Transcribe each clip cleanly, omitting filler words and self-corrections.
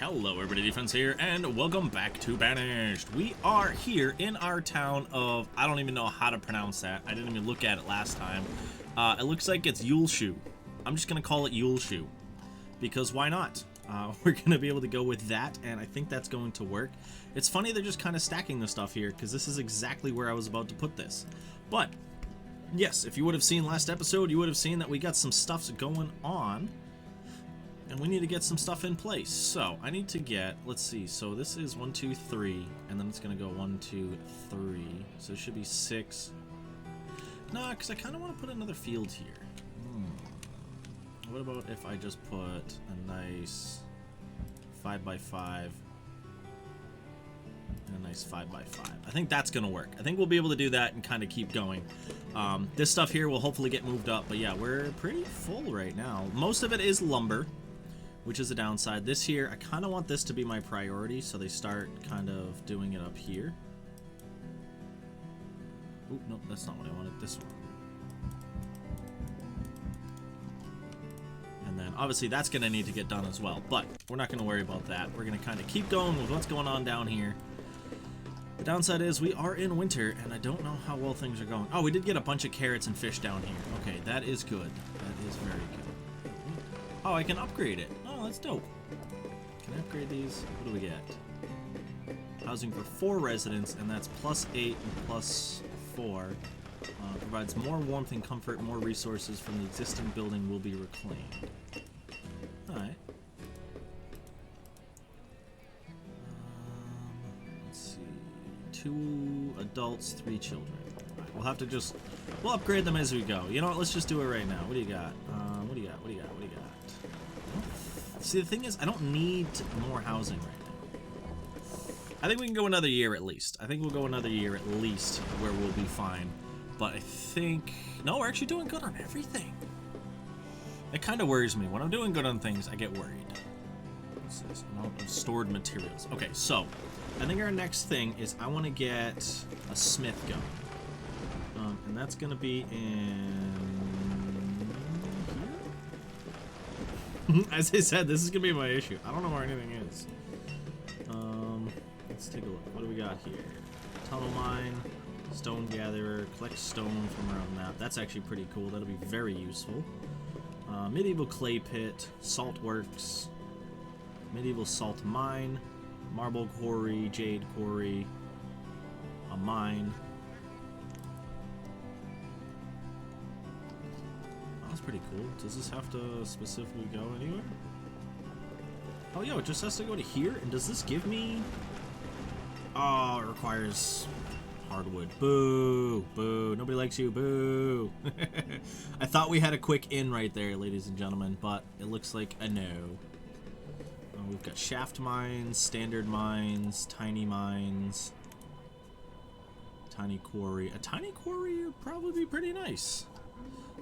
Hello everybody, Defense here, and welcome back to Banished. We are here in our town of, I don't even know how to pronounce that. I didn't even look at it last time. It looks like it's Euleshoe. I'm just going to call it Euleshoe, because why not? We're going to be able to go with that, and I think that's going to work. It's funny they're just kind of stacking the stuff here, because this is exactly where I was about to put this. But, yes, if you would have seen last episode, you would have seen that we got some stuff going on. And we need to get some stuff in place. So I need to get, let's see, so this is 1, 2, 3, and then it's gonna go 1, 2, 3. So it should be 6. No, because I kind of want to put another field here. What about if I just put a nice 5x5 and a nice 5x5? I think that's gonna work. I think we'll be able to do that and kind of keep going. This stuff here will hopefully get moved up, but yeah, we're pretty full right now. Most of it is lumber, which is a downside. This here, I kind of want this to be my priority, so they start kind of doing it up here. Oh, no, that's not what I wanted. This one. And then, obviously, that's going to need to get done as well, but we're not going to worry about that. We're going to kind of keep going with what's going on down here. The downside is we are in winter, and I don't know how well things are going. Oh, we did get a bunch of carrots and fish down here. Okay, that is good. That is very good. Oh, I can upgrade it. Oh, that's dope. Can I upgrade these? What do we get? Housing for 4 residents, and that's +8 and +4. Provides more warmth and comfort, more resources from the existing building will be reclaimed. Alright. Let's see. 2 adults, 3 children. Alright, we'll have to just... we'll upgrade them as we go. You know what? Let's just do it right now. What do you got? What do you got? What do you got? What do you got? See, the thing is, I don't need more housing right now. I think we can go another year at least. I think we'll go another year at least where we'll be fine. But I think... no, we're actually doing good on everything. It kind of worries me. When I'm doing good on things, I get worried. What's this? Amount of stored materials. Okay, so I think our next thing is I want to get a smith going. And that's going to be in... as I said, this is gonna be my issue. I don't know where anything is. Let's take a look. What do we got here? Tunnel mine, stone gatherer, collect stone from around the map. That's actually pretty cool. That'll be very useful. Medieval clay pit, salt works, medieval salt mine, marble quarry, jade quarry, a mine. That's pretty cool. Does this have to specifically go anywhere? Oh, yo, it just has to go to here? And does this give me... oh, it requires hardwood. Boo! Boo! Nobody likes you. Boo! I thought we had a quick in right there, ladies and gentlemen, but it looks like a no. We've got shaft mines, standard mines, tiny mines, tiny quarry. A tiny quarry would probably be pretty nice.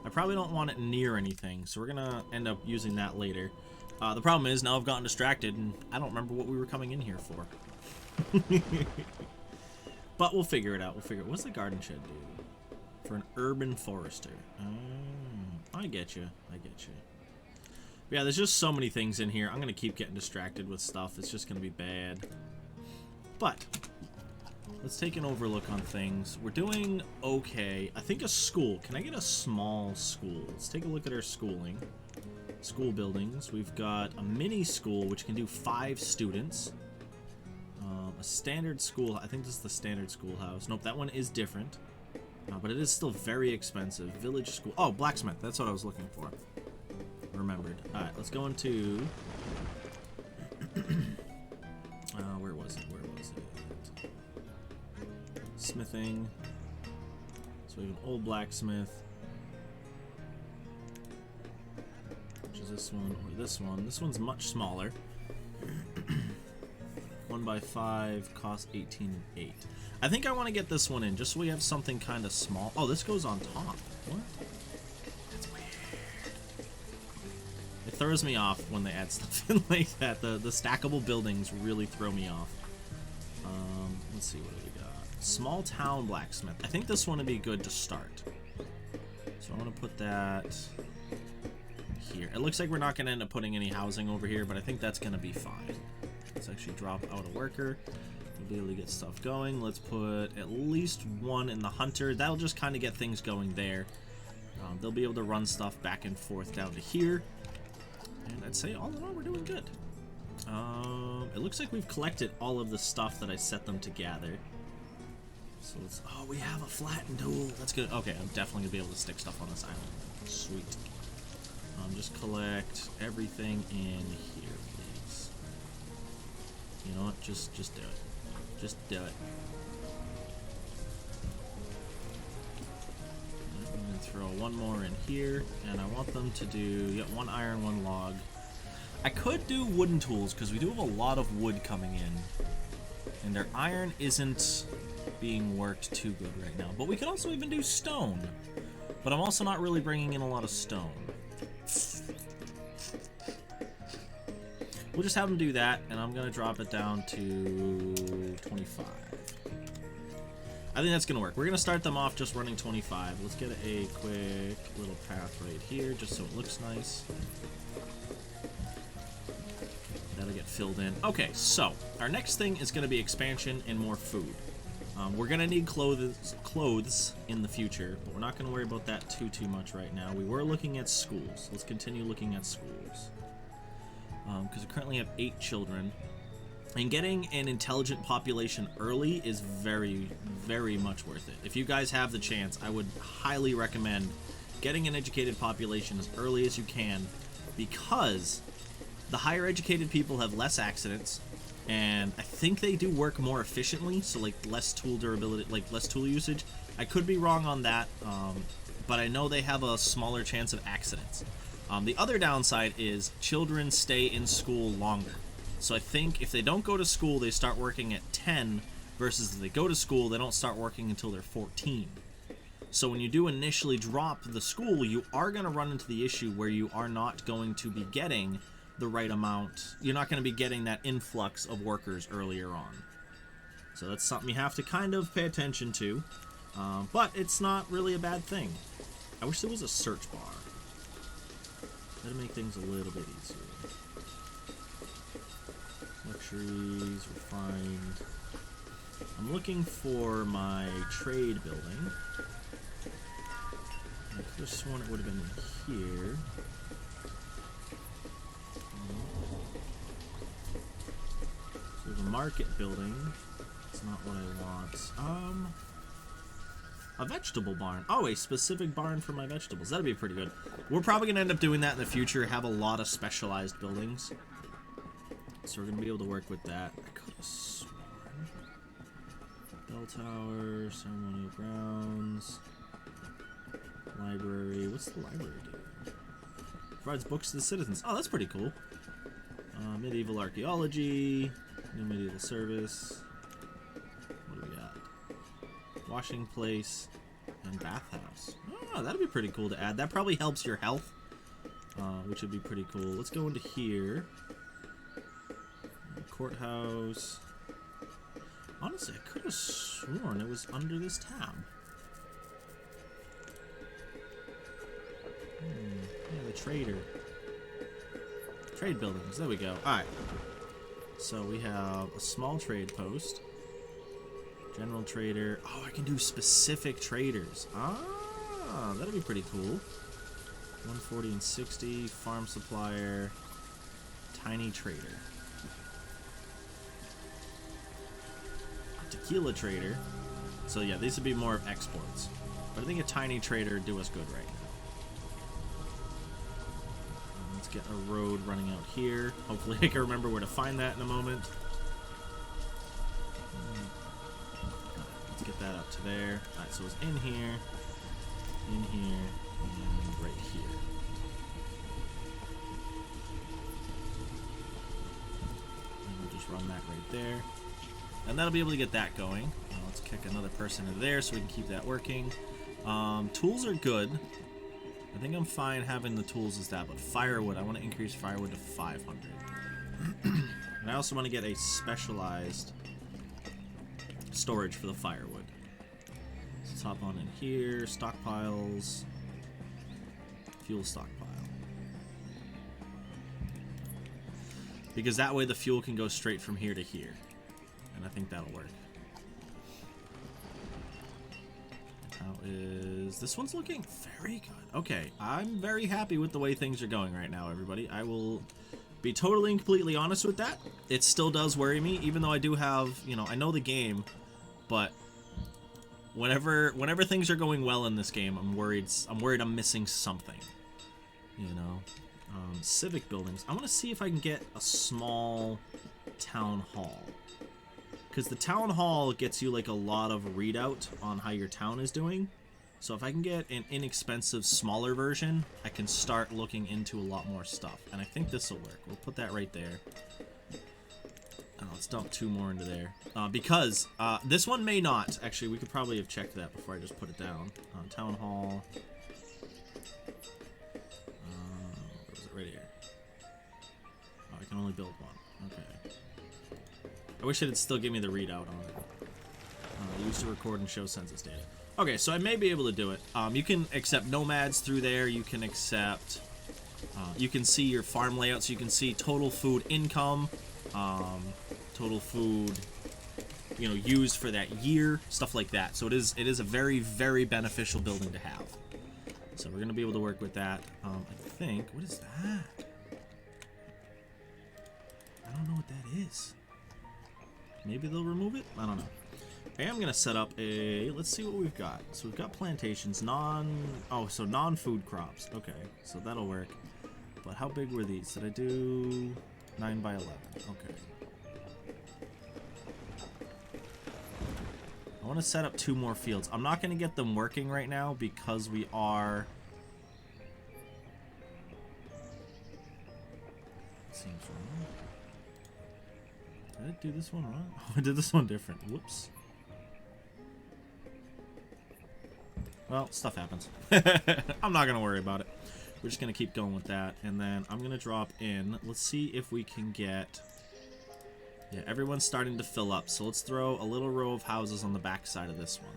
I probably don't want it near anything, so we're gonna end up using that later. The problem is, now I've gotten distracted, and I don't remember what we were coming in here for. But we'll figure it out, we'll figure it out. What's the garden shed do? For an urban forester. I get you, I get you. Yeah, there's just so many things in here. I'm gonna keep getting distracted with stuff. It's just gonna be bad. But... let's take an overlook on things. We're doing okay. I think a school. Can I get a small school? Let's take a look at our schooling. School buildings. We've got a mini school, which can do 5 students. A standard school. I think this is the standard schoolhouse. Nope, that one is different. But it is still very expensive. Village school. Oh, blacksmith. That's what I was looking for. Remembered. Alright, let's go into... where was it? Where was it? Smithing. So we have an old blacksmith. Which is this one or this one. This one's much smaller. 1x5 costs 18 and 8. I think I want to get this one in just so we have something kind of small. Oh, this goes on top. What? That's weird. It throws me off when they add stuff in like that. The stackable buildings really throw me off. Let's see, what do we got? Small town blacksmith. I think this one would be good to start. So I want to put that here. It looks like we're not going to end up putting any housing over here, but I think that's going to be fine. Let's actually drop out a worker. We'll be able to get stuff going. Let's put at least one in the hunter. That'll just kind of get things going there. They'll be able to run stuff back and forth down to here. And I'd say all in all, we're doing good. It looks like we've collected all of the stuff that I set them to gather. So let's... Oh, we have a flattened tool. That's good. Okay, I'm definitely going to be able to stick stuff on this island. Sweet. Just collect everything in here, please. You know what? Just do it. Just do it. I'm going to throw one more in here, and I want them to do one iron, one log. I could do wooden tools, because we do have a lot of wood coming in. And their iron isn't being worked too good right now. But we could also even do stone. But I'm also not really bringing in a lot of stone. We'll just have them do that, and I'm going to drop it down to 25. I think that's going to work. We're going to start them off just running 25. Let's get a quick little path right here, just so it looks nice. That'll get filled in. Okay, so our next thing is going to be expansion and more food. We're going to need clothes in the future, but we're not going to worry about that too much right now. We were looking at schools. Let's continue looking at schools. Because we currently have 8 children. And getting an intelligent population early is very, very much worth it. If you guys have the chance, I would highly recommend getting an educated population as early as you can, because the higher educated people have less accidents, and I think they do work more efficiently, so like less tool durability, like less tool usage. I could be wrong on that, but I know they have a smaller chance of accidents. The other downside is children stay in school longer. So I think if they don't go to school, they start working at 10, versus if they go to school, they don't start working until they're 14. So when you do initially drop the school, you are going to run into the issue where you are not going to be getting the right amount. You're not going to be getting that influx of workers earlier on. So that's something you have to kind of pay attention to. But it's not really a bad thing. I wish there was a search bar. That'd make things a little bit easier. Luxuries, refined. I'm looking for my trade building. I could have sworn it would have been here. So there's a market building. That's not what I want. A vegetable barn. Oh, a specific barn for my vegetables. That'd be pretty good. We're probably going to end up doing that in the future, have a lot of specialized buildings. So we're going to be able to work with that. I could have sworn. Bell tower, ceremonial grounds, library. What's the library do? Provides books to the citizens. Oh, that's pretty cool. Medieval archaeology, new medieval service. What do we got? Washing place and bathhouse. Oh, that'd be pretty cool to add. That probably helps your health, which would be pretty cool. Let's go into here. Courthouse. Honestly, I could have sworn it was under this tab. Yeah, the trader. Trade buildings. There we go. Alright. So we have a small trade post. General trader. Oh, I can do specific traders. Ah, that'd be pretty cool. 140 and 60. Farm supplier. Tiny trader. Tequila trader. So yeah, these would be more of exports. But I think a tiny trader would do us good right now. Let's get a road running out here. Hopefully I can remember where to find that in a moment. Let's get that up to there. Alright, so it's in here, and right here. And we'll just run that right there. And that'll be able to get that going. Let's kick another person into there so we can keep that working. Tools are good. I think I'm fine having the tools as that, but firewood, I want to increase firewood to 500. And I also want to get a specialized storage for the firewood. Let's hop on in here. Stockpiles. Fuel stockpile. because that way the fuel can go straight from here to here. And I think that'll work. How is... This one's looking very good. Okay, I'm very happy with the way things are going right now, everybody. I will be totally and completely honest with that. It still does worry me, even though I do have, you know, I know the game, but whenever things are going well in this game, I'm worried I'm missing something, you know. Civic buildings. I want to see if I can get a small town hall, because the town hall gets you like a lot of readout on how your town is doing. So if I can get an inexpensive, smaller version, I can start looking into a lot more stuff. And I think this will work. We'll put that right there. Let's dump 2 more into there. Because this one may not. Actually, we could probably have checked that before I just put it down. Town hall. Where was it? Right here. Oh, I can only build 1. Okay. I wish it'd still give me the readout on it. Used to record and show census data. Okay, so I may be able to do it. You can accept nomads through there. You can accept... you can see your farm layouts. You can see total food income. Total food, you know, used for that year. Stuff like that. So it is a very, very beneficial building to have. So we're going to be able to work with that. I think... What is that? I don't know what that is. Maybe they'll remove it? I don't know. I am going to set up a... Let's see what we've got. So we've got plantations, so non-food crops. Okay, so that'll work. But how big were these? Did I do 9 by 11? Okay. I want to set up 2 more fields. I'm not going to get them working right now because we are... Seems wrong. Did I do this one wrong? Oh, I did this one different. Whoops. Well, stuff happens. I'm not going to worry about it. We're just going to keep going with that. And then I'm going to drop in. Let's see if we can get... Yeah, everyone's starting to fill up. So let's throw a little row of houses on the back side of this one.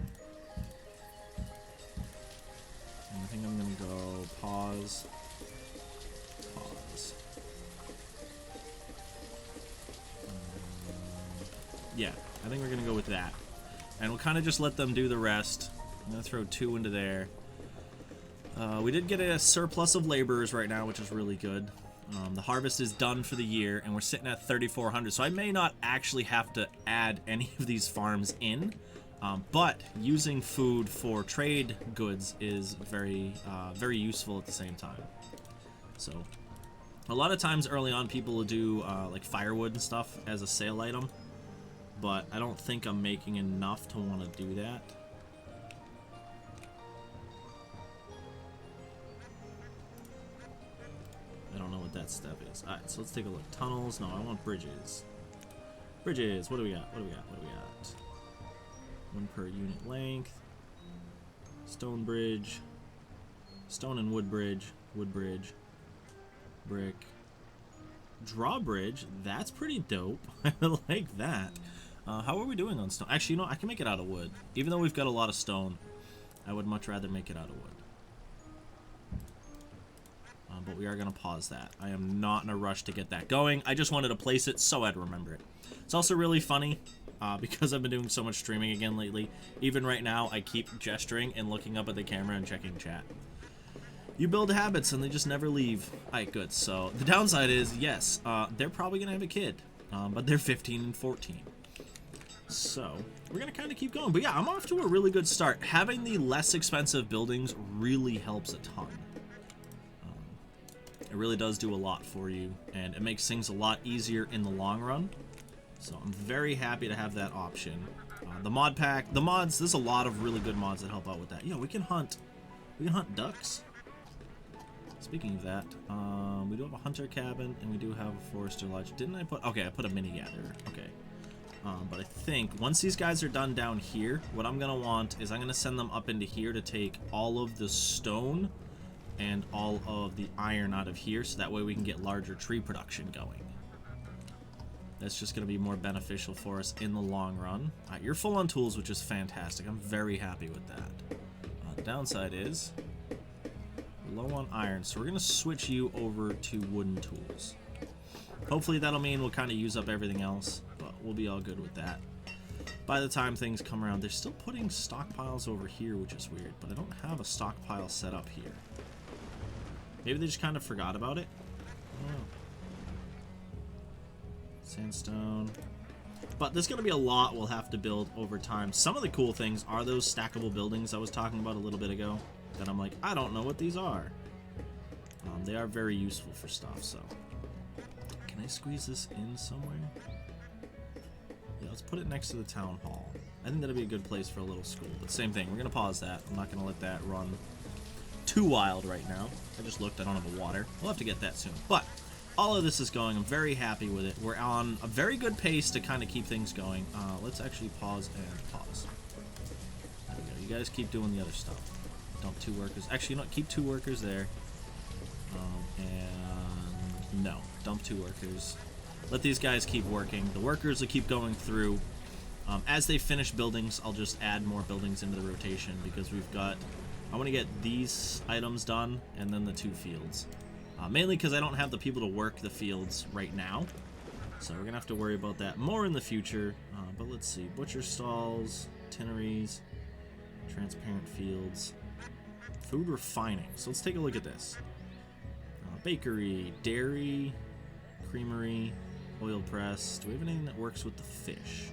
And I think I'm going to go pause. Pause. Yeah, I think we're going to go with that. And we'll kind of just let them do the rest. I'm going to throw 2 into there. We did get a surplus of laborers right now, which is really good. The harvest is done for the year, and we're sitting at 3,400. So I may not actually have to add any of these farms in. But using food for trade goods is very, very useful at the same time. So a lot of times early on, people will do like firewood and stuff as a sale item. But I don't think I'm making enough to want to do that. I don't know what that step is. Alright, so let's take a look. Tunnels. No, I want bridges. Bridges. What do we got? What do we got? What do we got? 1 per unit length. Stone bridge. Stone and wood bridge. Wood bridge. Brick. Drawbridge. That's pretty dope. I like that. How are we doing on stone? Actually, you know, I can make it out of wood. Even though we've got a lot of stone, I would much rather make it out of wood. But we are going to pause that. I am not in a rush to get that going. I just wanted to place it so I'd remember it. It's also really funny because I've been doing so much streaming again lately. Even right now, I keep gesturing and looking up at the camera and checking chat. You build habits and they just never leave. Alright, good. So the downside is, yes, they're probably going to have a kid. But they're 15 and 14. So we're going to kind of keep going. But yeah, I'm off to a really good start. Having the less expensive buildings really helps a ton. It really does do a lot for you, and it makes things a lot easier in the long run. So I'm very happy to have that option. The mod pack, the mods, there's a lot of really good mods that help out with that. Yeah, we can hunt ducks. Speaking of that, we do have a hunter cabin, and we do have a forester lodge. Didn't I put, okay, I put a mini gatherer, okay. But I think once these guys are done down here, what I'm gonna want is I'm gonna send them up into here to take all of the stone and all of the iron out of here, so that way we can get larger tree production going. That's just going to be more beneficial for us in the long run. You're full on tools, which is fantastic. I'm very happy with that. The downside is we're low on iron, so we're going to switch you over to wooden tools. Hopefully that'll mean we'll kind of use up everything else, but we'll be all good with that. By the time things come around, they're still putting stockpiles over here, which is weird, but I don't have a stockpile set up here. Maybe they just kind of forgot about it? I don't know. Sandstone. But there's going to be a lot we'll have to build over time. Some of the cool things are those stackable buildings I was talking about a little bit ago. That I'm like, I don't know what these are. They are very useful for stuff, so. Can I squeeze this in somewhere? Yeah, let's put it next to the town hall. I think that'd be a good place for a little school. But same thing, we're going to pause that. I'm not going to let that run too wild right now. I just looked, I don't have a water. We'll have to get that soon. But all of this is going. I'm very happy with it. We're on a very good pace to kind of keep things going. Let's actually pause and pause. There we go. You guys keep doing the other stuff. Dump 2 workers. Actually, you know what? Keep 2 workers there. And no, dump 2 workers. Let these guys keep working. The workers will keep going through. As they finish buildings, I'll just add more buildings into the rotation because we've got... I want to get these items done and then the 2 fields. Mainly because I don't have the people to work the fields right now. So we're going to have to worry about that more in the future. But let's see. Butcher stalls, tinneries, transparent fields, food refining. So let's take a look at this. Bakery, dairy, creamery, oil press. Do we have anything that works with the fish?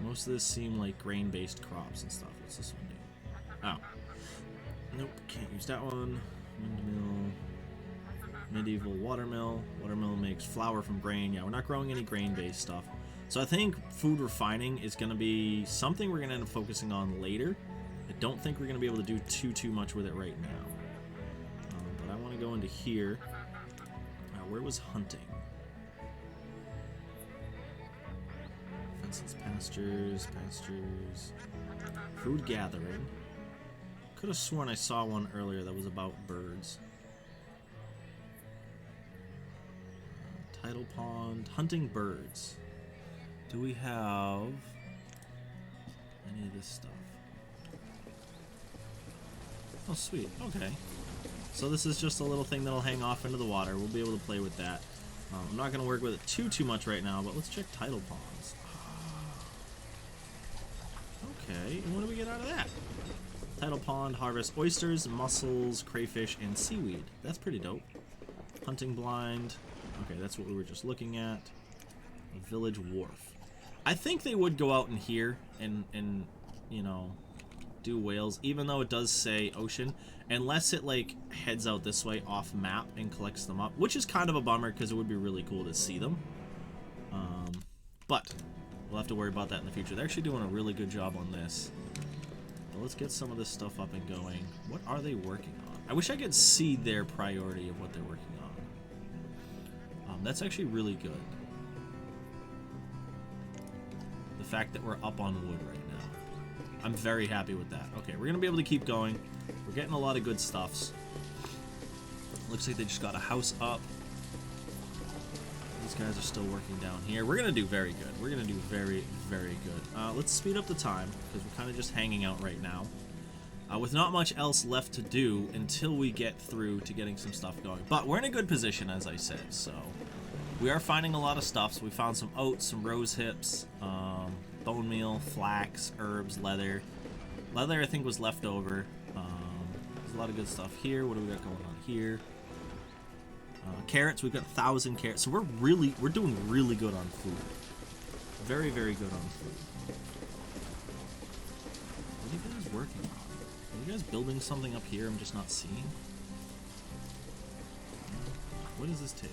Most of this seem like grain-based crops and stuff. What's this one do? Oh. Nope, can't use that one. Windmill. Medieval watermill. Watermill makes flour from grain. Yeah, we're not growing any grain-based stuff. So I think food refining is going to be something we're going to end up focusing on later. I don't think we're going to be able to do too much with it right now. But I want to go into here. Where was hunting? Fences, pastures. Food gathering. Could have sworn I saw one earlier that was about birds. Tidal pond. Hunting birds. Do we have any of this stuff? Oh, sweet. Okay. So this is just a little thing that'll hang off into the water. We'll be able to play with that. I'm not going to work with it too much right now, but let's check tidal ponds. Okay, and what do we get out of that? Tidal pond, harvest oysters, mussels, crayfish, and seaweed. That's pretty dope. Hunting blind. Okay, that's what we were just looking at. A village wharf. I think they would go out in here and you know, do whales, even though it does say ocean, unless it like heads out this way off map and collects them up, which is kind of a bummer because it would be really cool to see them. But we'll have to worry about that in the future. They're actually doing a really good job on this. But let's get some of this stuff up and going. What are they working on? I wish I could see their priority of what they're working on. That's actually really good. The fact that we're up on wood right now. I'm very happy with that. Okay, we're going to be able to keep going. We're getting a lot of good stuffs. Looks like they just got a house up. These guys are still working down here. We're going to do very good. We're going to do very, very good. Let's speed up the time, because we're kind of just hanging out right now. With not much else left to do until we get through to getting some stuff going. But we're in a good position, as I said, so... We are finding a lot of stuff. So we found some oats, some rose hips, bone meal, flax, herbs, leather. Leather, I think, was left over. There's a lot of good stuff here. What do we got going on here? Carrots. We've got 1,000 carrots. So we're doing really good on food. Very, very good on food. What are you guys working on? Are you guys building something up here I'm just not seeing? What does this take?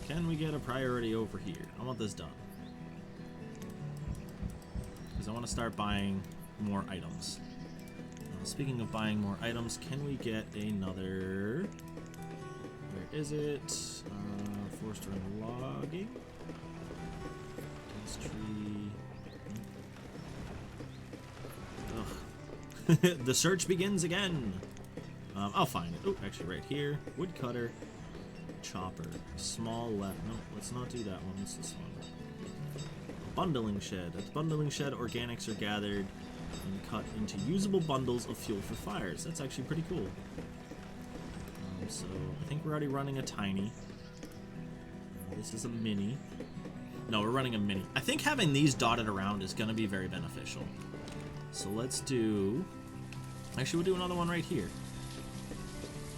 Can we get a priority over here? I want this done. Because I want to start buying more items. Speaking of buying more items, can we get another... Where is it? Forestry and logging. Tree. Ugh. The search begins again. I'll find it. Oh, actually right here. Woodcutter. Chopper. Small left. No, let's not do that one. What's this one? Bundling shed. At the bundling shed, organics are gathered and cut into usable bundles of fuel for fires. That's actually pretty cool. So I think we're already running a tiny. This is a mini. No, we're running a mini. I think having these dotted around is going to be very beneficial. So let's do... Actually, we'll do another one right here.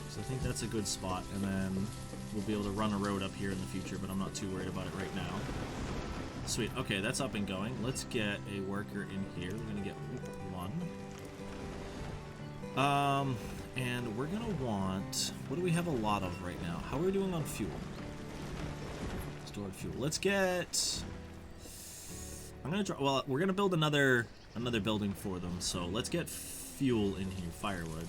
So I think that's a good spot. And then we'll be able to run a road up here in the future, but I'm not too worried about it right now. Sweet. Okay, that's up and going. Let's get a worker in here. We're going to get one. And we're going to want... What do we have a lot of right now? How are we doing on fuel? Stored fuel. Let's get... I'm going to... Well, we're going to build another building for them. So let's get fuel in here. Firewood.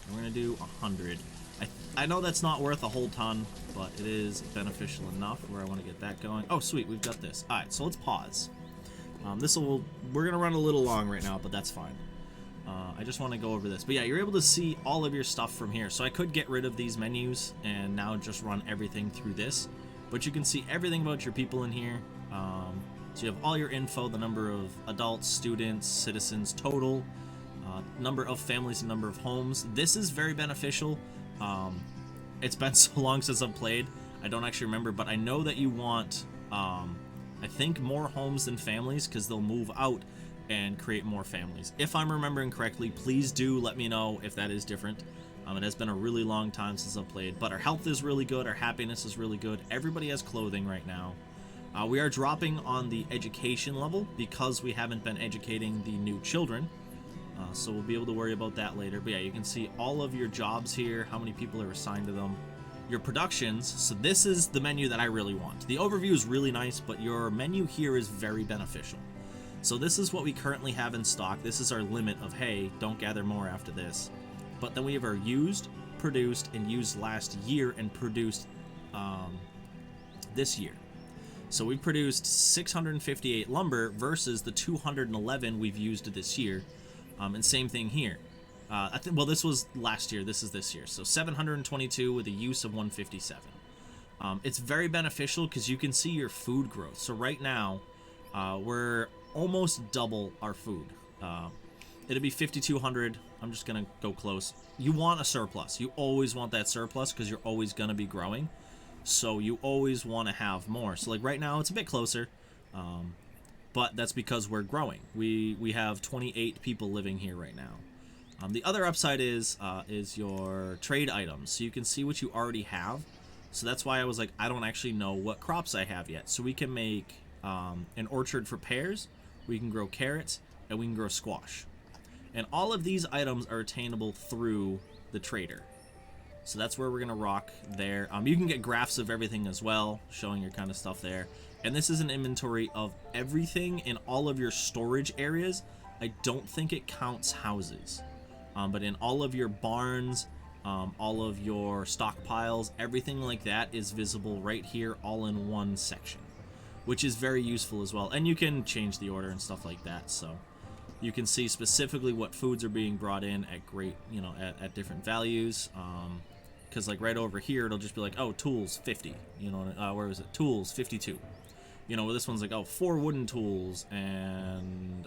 And we're going to do 100. I know that's not worth a whole ton, but it is beneficial enough where I want to get that going. Oh, sweet. We've got this. All right, so let's pause. We're going to run a little long right now, but that's fine. I just want to go over this. But yeah, you're able to see all of your stuff from here. So I could get rid of these menus and now just run everything through this. But you can see everything about your people in here. So you have all your info, the number of adults, students, citizens total, number of families and number of homes. This is very beneficial. It's been so long since I've played. I don't actually remember, but I know that you want, I think, more homes than families because they'll move out and create more families. If I'm remembering correctly, please do let me know if that is different. It has been a really long time since I've played, but our health is really good, our happiness is really good. Everybody has clothing right now. We are dropping on the education level because we haven't been educating the new children. So we'll be able to worry about that later. But yeah, you can see all of your jobs here, how many people are assigned to them. Your productions, so this is the menu that I really want. The overview is really nice, but your menu here is very beneficial. So this is what we currently have in stock. This is our limit of, hey, don't gather more after this. But then we have our used, produced, and used last year and produced this year. So we produced 658 lumber versus the 211 we've used this year. And same thing here. Well, this was last year. This is this year. So 722 with a use of 157. It's very beneficial because you can see your food growth. So right now, we're almost double our food. It'll be 5,200. I'm just going to go close. You want a surplus. You always want that surplus because you're always going to be growing. So you always want to have more. So like right now, it's a bit closer. But that's because we're growing. We have 28 people living here right now. The other upside is your trade items. So you can see what you already have. So that's why I was like, I don't actually know what crops I have yet. So we can make an orchard for pears. We can grow carrots. And we can grow squash. And all of these items are attainable through the trader. So that's where we're going to rock there. You can get graphs of everything as well, showing your kind of stuff there. And this is an inventory of everything in all of your storage areas. I don't think it counts houses. But in all of your barns, all of your stockpiles, everything like that is visible right here all in one section, which is very useful as well. And you can change the order and stuff like that. So you can see specifically what foods are being brought in at great, at different values. Because like right over here, it'll just be like, oh, tools 50. Where was it? Tools 52. This one's like, oh, 4 wooden tools and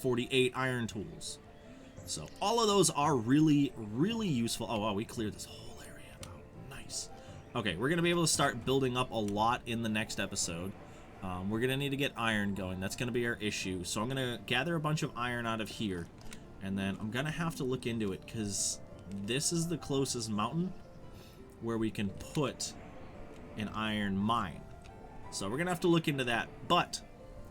48 iron tools. So all of those are really, really useful. Oh, wow, we cleared this whole area. Oh, nice. Okay, we're going to be able to start building up a lot in the next episode. We're going to need to get iron going. That's going to be our issue. So I'm going to gather a bunch of iron out of here. And then I'm going to have to look into it because this is the closest mountain where we can put an iron mine. So we're going to have to look into that. But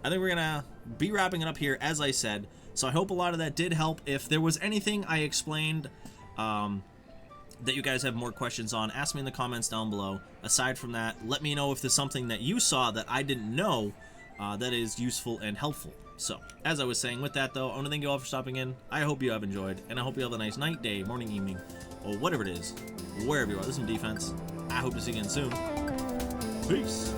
I think we're going to be wrapping it up here, as I said. So I hope a lot of that did help. If there was anything I explained that you guys have more questions on, ask me in the comments down below. Aside from that, let me know if there's something that you saw that I didn't know that is useful and helpful. So, as I was saying, with that though, I want to thank you all for stopping in. I hope you have enjoyed, and I hope you have a nice night, day, morning, evening, or whatever it is, wherever you are. This is Defense. I hope to see you again soon. Peace.